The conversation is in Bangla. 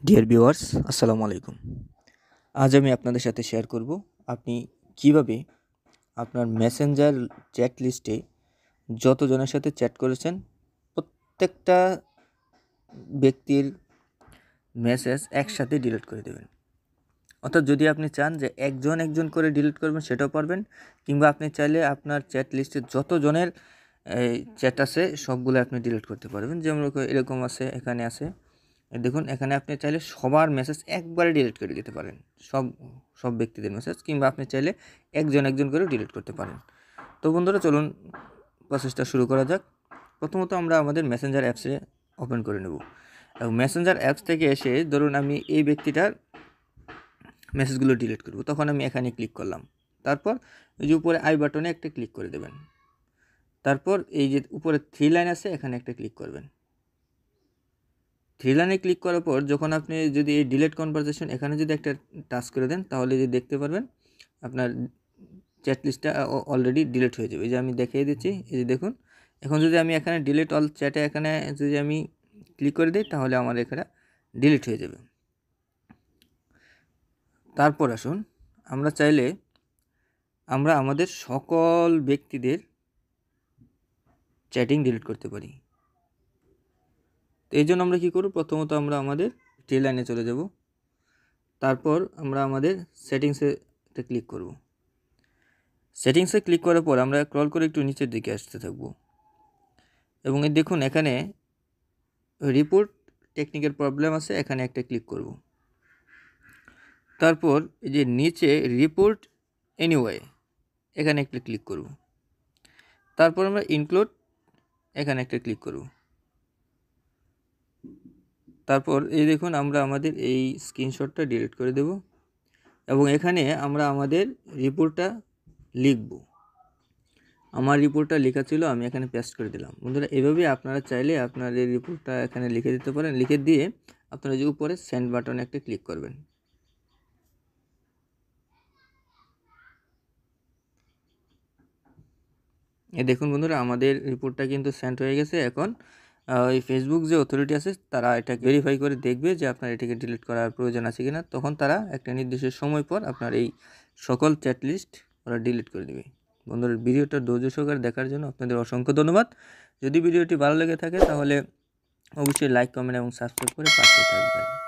ডিয়ার ভিউয়ার্স, আসসালামু আলাইকুম। আজ আমি আপনাদের সাথে শেয়ার করব আপনি কিভাবে আপনার মেসেঞ্জার চ্যাট লিস্টে যতজনের সাথে চ্যাট করেছেন প্রত্যেকটা ব্যক্তির মেসেজ একসাথে ডিলিট করে দেবেন। অর্থাৎ যদি আপনি চান যে একজন করে ডিলিট করবেন সেটাও পারবেন, কিংবা আপনি চাইলে আপনার চ্যাট লিস্টে যতজনের চ্যাট আছে সবগুলো আপনি ডিলিট করতে পারবেন। যেমন এরকম আছে, এখানে আছে, দেখুন এখানে আপনি চাইলে সবার মেসেজ একবারে ডিলিট করে দিতে পারেন, সব ব্যক্তিদের মেসেজ, কিংবা আপনি চাইলে একজন করে ডিলিট করতে পারেন। তো বন্ধুরা, চলুন প্রসেসটা শুরু করা যাক। প্রথমত আমরা আমাদের মেসেঞ্জার অ্যাপসে ওপেন করে নেব এবং মেসেঞ্জার অ্যাপস থেকে এসে ধরুন আমি এই ব্যক্তিটার মেসেজগুলো ডিলিট করব, তখন আমি এখানে ক্লিক করলাম। তারপর এই যে উপরে আই বাটনে একটা ক্লিক করে দেবেন। তারপর এই যে উপরে 3 লাইন আছে এখানে একটা ক্লিক করবেন। 3 লাইনে ক্লিক করার পর যখন আপনি যদি এই ডিলিট কনভারসেশন এখানে যদি একটা টাচ করে দেন, তাহলে যে দেখতে পারবেন আপনার চ্যাট লিস্টটা অলরেডি ডিলিট হয়ে যাবে। এই যে আমি দেখিয়ে দিচ্ছি, এই যে দেখুন, এখন যদি আমি এখানে ডিলিট অল চ্যাটে এখানে যদি আমি ক্লিক করে দিই, তাহলে আমার এখানে ডিলিট হয়ে যাবে। তারপর আসুন, আমরা চাইলে আমরা আমাদের সকল ব্যক্তিদের চ্যাটিং ডিলিট করতে পারি। তো এই জন্য আমরা কী করব, প্রথমত আমরা আমাদের ট্রি লাইনে চলে যাব। তারপর আমরা আমাদের সেটিংসে ক্লিক করব। সেটিংসে ক্লিক করার পর আমরা স্ক্রল করে একটু নিচের দিকে আসতে থাকব এবং এই দেখুন এখানে রিপোর্ট টেকনিক্যাল প্রবলেম আছে, এখানে একটা ক্লিক করব। তারপর এই যে নিচে রিপোর্ট এনিওয়ে এখানে একটা ক্লিক করব। তারপর আমরা ইনক্লুড এখানে একটা ক্লিক করব। তারপর এই দেখুন আমরা আমাদের এই স্ক্রিনশটটা ডিলিট করে দেব এবং এখানে আমরা আমাদের রিপোর্টটা লিখব। আমার রিপোর্টটা লেখা ছিল, আমি এখানে পেস্ট করে দিলাম। বন্ধুরা, এভাবে আপনারা চাইলে আপনাদের রিপোর্টটা এখানে লিখে দিতে পারেন। লিখে দিয়ে আপনারা যে উপরে সেন্ড বাটনে একটা ক্লিক করবেন। দেখুন বন্ধুরা, আমাদের রিপোর্টটা কিন্তু সেন্ড হয়ে গেছে। এখন এই ফেসবুক যে অথরিটি আছে তারা এটা ভেরিফাই করে দেখবে যে আপনার এটাকে ডিলিট করার প্রয়োজন আছে কিনা। তখন তারা একটা নির্দিষ্ট সময় পর আপনার এই সকল চ্যাট লিস্ট ওরা ডিলিট করে দেবে। বন্ধুরা, ভিডিওটা ধৈর্য সহকারে দেখার জন্য আপনাদের অসংখ্য ধন্যবাদ। যদি ভিডিওটি ভালো লেগে থাকে তাহলে অবশ্যই লাইক, কমেন্ট এবং সাবস্ক্রাইব করে পাশে থাকবেন।